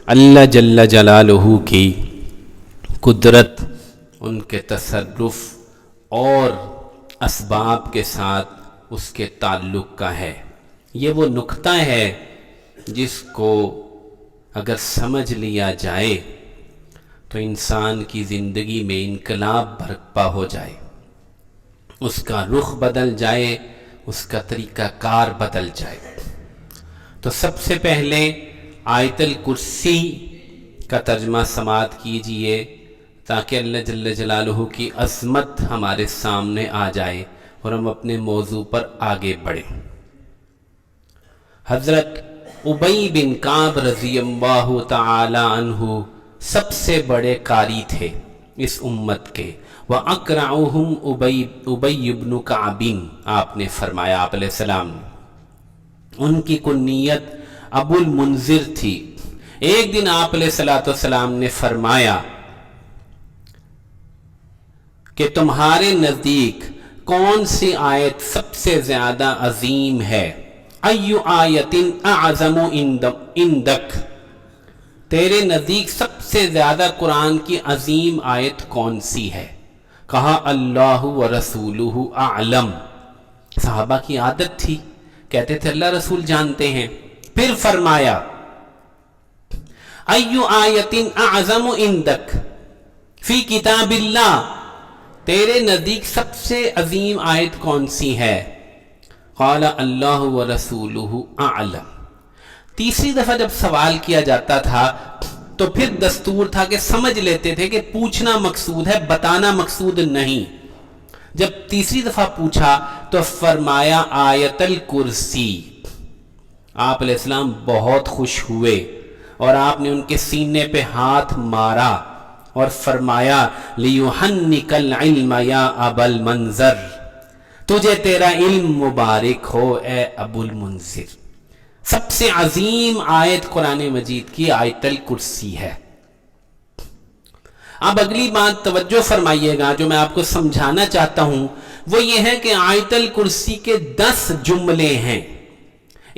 اللہ جل جلالہ کی قدرت، ان کے تصرف اور اسباب کے ساتھ اس کے تعلق کا ہے۔ یہ وہ نقطہ ہے جس کو اگر سمجھ لیا جائے تو انسان کی زندگی میں انقلاب برپا ہو جائے، اس کا رخ بدل جائے، اس کا طریقہ کار بدل جائے۔ تو سب سے پہلے آیت الکرسی کا ترجمہ سماعت کیجئے تاکہ اللہ جل جلالہ کی عظمت ہمارے سامنے آ جائے اور ہم اپنے موضوع پر آگے بڑھیں۔ حضرت ابی بن کعب رضی اللہ تعالی عنہ سب سے بڑے قاری تھے اس امت کے، وَأَقْرَعُهُمْ ابی بن کعب، آپ نے فرمایا، آپ علیہ السلام نے، ان کی کنیت ابو المنذر تھی۔ ایک دن آپ علیہ السلام نے فرمایا کہ تمہارے نزدیک کون سی آیت سب سے زیادہ عظیم ہے؟ ایُّ آیت اعظم عندک، تیرے نزدیک سب سے زیادہ قرآن کی عظیم آیت کون سی ہے؟ کہا اللہ ورسولہ اعلم۔ صحابہ کی عادت تھی، کہتے تھے اللہ رسول جانتے ہیں۔ پھر فرمایا ایُّ آیت اعظم عندک فی کتاب اللہ، تیرے نزدیک سب سے عظیم آیت کون سی ہے؟ قال اللہ ورسولہ اعلم۔ تیسری دفعہ جب سوال کیا جاتا تھا تو پھر دستور تھا کہ سمجھ لیتے تھے کہ پوچھنا مقصود ہے، بتانا مقصود نہیں۔ جب تیسری دفعہ پوچھا تو فرمایا آیت الکرسی۔ آپ علیہ السلام بہت خوش ہوئے اور آپ نے ان کے سینے پہ ہاتھ مارا اور فرمایا لیحنک العلم یا ابا المنذر، تجھے تیرا علم مبارک ہو اے ابو المنذر۔ سب سے عظیم آیت قرآن مجید کی آیت الکرسی ہے۔ اب اگلی بات توجہ فرمائیے گا جو میں آپ کو سمجھانا چاہتا ہوں، وہ یہ ہے کہ آیت الکرسی کے 10 جملے ہیں۔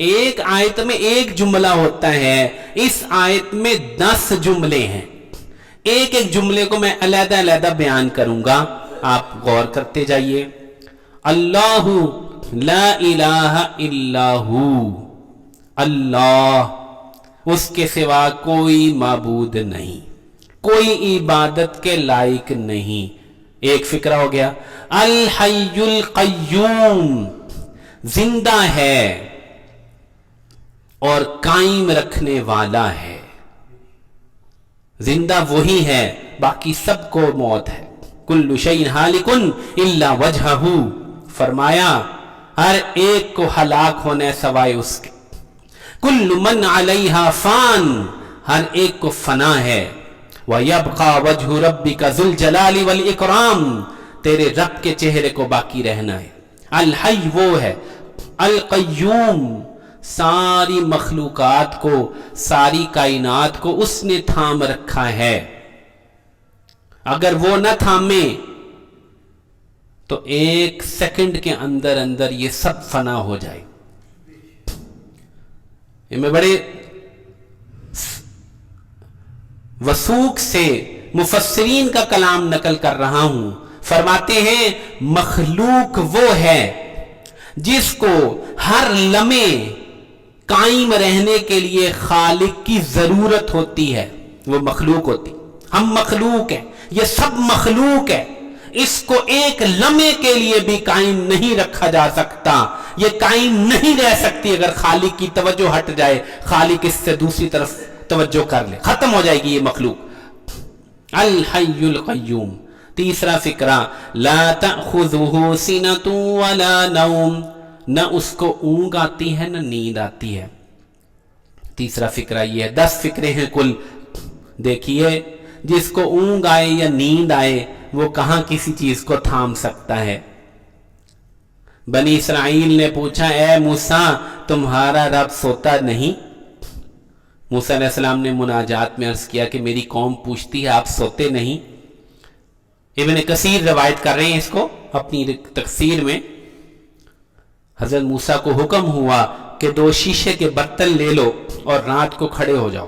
ایک آیت میں ایک جملہ ہوتا ہے، اس آیت میں 10 جملے ہیں۔ ایک ایک جملے کو میں علیحدہ علیحدہ بیان کروں گا، آپ غور کرتے جائیے۔ اللہ لا الہ الا ہو، اللہ، اس کے سوا کوئی معبود نہیں، کوئی عبادت کے لائق نہیں۔ ایک فکرہ ہو گیا۔ الحی القیوم، زندہ ہے اور قائم رکھنے والا ہے۔ زندہ وہی ہے، باقی سب کو موت ہے۔ کل شیء ہالک الا وجہہ، فرمایا ہر ایک کو ہلاک ہونے سوائے اس کے۔ کل من علیہا فان، ہر ایک کو فنا ہے۔ وَيَبْقَى وَجْهُ رَبِّكَ ذُو الْجَلَالِ وَالْإِكْرَامِ، تیرے رب کے چہرے کو باقی رہنا ہے۔ الحی وہ ہے، القیوم ساری مخلوقات کو، ساری کائنات کو اس نے تھام رکھا ہے۔ اگر وہ نہ تھامے تو 1 سیکنڈ کے اندر اندر یہ سب فنا ہو جائے۔ میں بڑے وثوق سے مفسرین کا کلام نقل کر رہا ہوں، فرماتے ہیں مخلوق وہ ہے جس کو ہر لمحے قائم رہنے کے لیے خالق کی ضرورت ہوتی ہے، وہ مخلوق ہوتی۔ ہم مخلوق ہیں، یہ سب مخلوق ہے، اس کو ایک لمحے کے لیے بھی قائم نہیں رکھا جا سکتا، یہ قائم نہیں رہ سکتی اگر خالق کی توجہ ہٹ جائے، خالق اس سے دوسری طرف توجہ کر لے، ختم ہو جائے گی یہ مخلوق۔ الحی القیوم۔ تیسرا فکرہ، لا تأخذہ سنۃ ولا نوم، نہ اس کو اونگ آتی ہے نہ نیند آتی ہے۔ تیسرا فکرہ یہ ہے، 10 فکرے ہیں کل۔ دیکھیے جس کو اونگ آئے یا نیند آئے وہ کہاں کسی چیز کو تھام سکتا ہے۔ بنی اسرائیل نے پوچھا اے موسیٰ تمہارا رب سوتا نہیں؟ موسیٰ علیہ السلام نے مناجات میں عرض کیا کہ میری قوم پوچھتی ہے آپ سوتے نہیں؟ ابن کثیر روایت کر رہے ہیں اس کو اپنی تفسیر میں۔ حضرت موسیٰ کو حکم ہوا کہ 2 شیشے کے برتن لے لو اور رات کو کھڑے ہو جاؤ،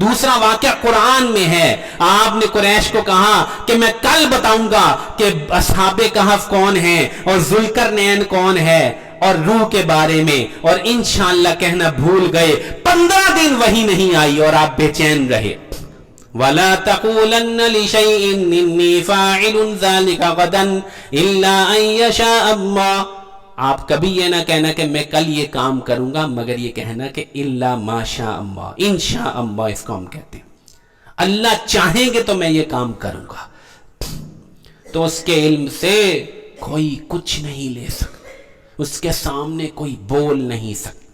دوسرا واقعہ قرآن میں ہے، آپ نے قریش کو کہا کہ میں کل بتاؤں گا کہ اصحاب کہف کون ہیں اور ذوالقرنین کون ہے اور روح کے بارے میں، اور انشاءاللہ کہنا بھول گئے، 15 دن وہی نہیں آئی اور آپ بے چین رہے۔ وَلَا تَقُولَنَّ لِشَيْءٍ إِنِّي فَاعِلٌ ذَلِكَ غَدًا إِلَّا أَن يَشَاءَ اللَّهُ، آپ کبھی یہ نہ کہنا کہ میں کل یہ کام کروں گا، مگر یہ کہنا کہ الا ما شاء اللہ، انشاء اللہ اس کو ہم کہتے ہیں، اللہ چاہیں گے تو میں یہ کام کروں گا۔ تو اس کے علم سے کوئی کچھ نہیں لے سکتا، اس کے سامنے کوئی بول نہیں سکتا۔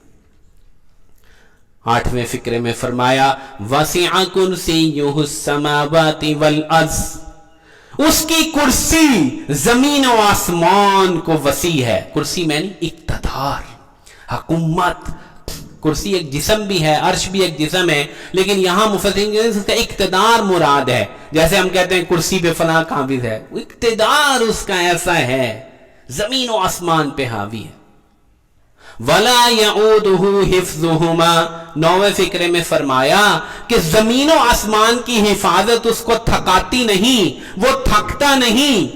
8ویں فقرے میں فرمایا وَسِعَ كُرْسِيُّهُ السَّمَاوَاتِ وَالْأَرْضَ، اس کی کرسی زمین و آسمان کو وسیع ہے۔ کرسی میں نہیں، اقتدار، حکومت۔ کرسی ایک جسم بھی ہے، عرش بھی ایک جسم ہے، لیکن یہاں مفسرین اس کا اقتدار مراد ہے۔ جیسے ہم کہتے ہیں کرسی پہ فلاں قابض ہے، اقتدار اس کا ایسا ہے، زمین و آسمان پہ حاوی ہے۔ وَلَا يَعُودُهُ حِفْظُهُمَا، 9ویں فقرے میں فرمایا کہ زمین و آسمان کی حفاظت اس کو تھکاتی نہیں، وہ تھکتا نہیں۔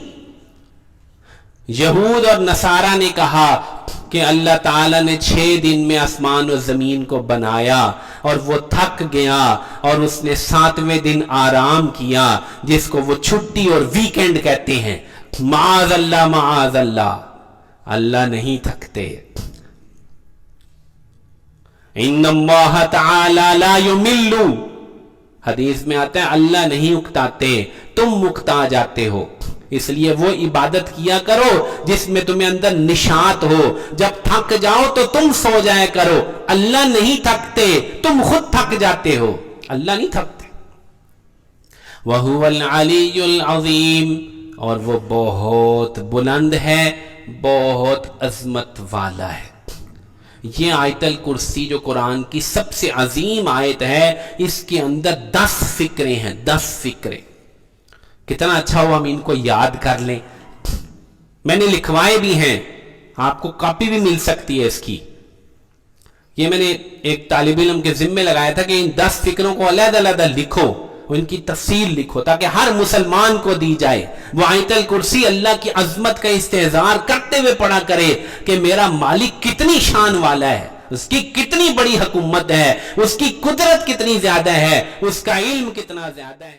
یہود اور نصارہ نے کہا کہ اللہ تعالیٰ نے 6 دن میں آسمان و زمین کو بنایا اور وہ تھک گیا اور اس نے 7ویں دن آرام کیا، جس کو وہ چھٹی اور ویکینڈ کہتے ہیں۔ معاذ اللہ، معاذ اللہ، اللہ نہیں تھکتے۔ ان اللہ تعالی لا یمل، حدیث میں آتا ہے اللہ نہیں اکتاتے، تم اکتا جاتے ہو، اس لیے وہ عبادت کیا کرو جس میں تمہیں اندر نشاط ہو، جب تھک جاؤ تو تم سو جایا کرو۔ اللہ نہیں تھکتے، تم خود تھک جاتے ہو، اللہ نہیں تھکتے۔ وَهُوَ الْعَلِيُّ الْعَظِيمُ، اور وہ بہت بلند ہے، بہت عظمت والا ہے۔ یہ آیت الکرسی جو قرآن کی سب سے عظیم آیت ہے، اس کے اندر 10 فقرے ہیں، 10 فقرے۔ کتنا اچھا ہوا ہم ان کو یاد کر لیں۔ میں نے لکھوائے بھی ہیں، آپ کو کاپی بھی مل سکتی ہے اس کی۔ یہ میں نے ایک طالب علم کے ذمے لگایا تھا کہ ان 10 فقروں کو علیحدہ علیحدہ لکھو، ان کی تفصیل لکھو تاکہ ہر مسلمان کو دی جائے۔ وہ آیت الکرسی اللہ کی عظمت کا استحضار کرتے ہوئے پڑھا کرے کہ میرا مالک کتنی شان والا ہے، اس کی کتنی بڑی حکومت ہے، اس کی قدرت کتنی زیادہ ہے، اس کا علم کتنا زیادہ ہے۔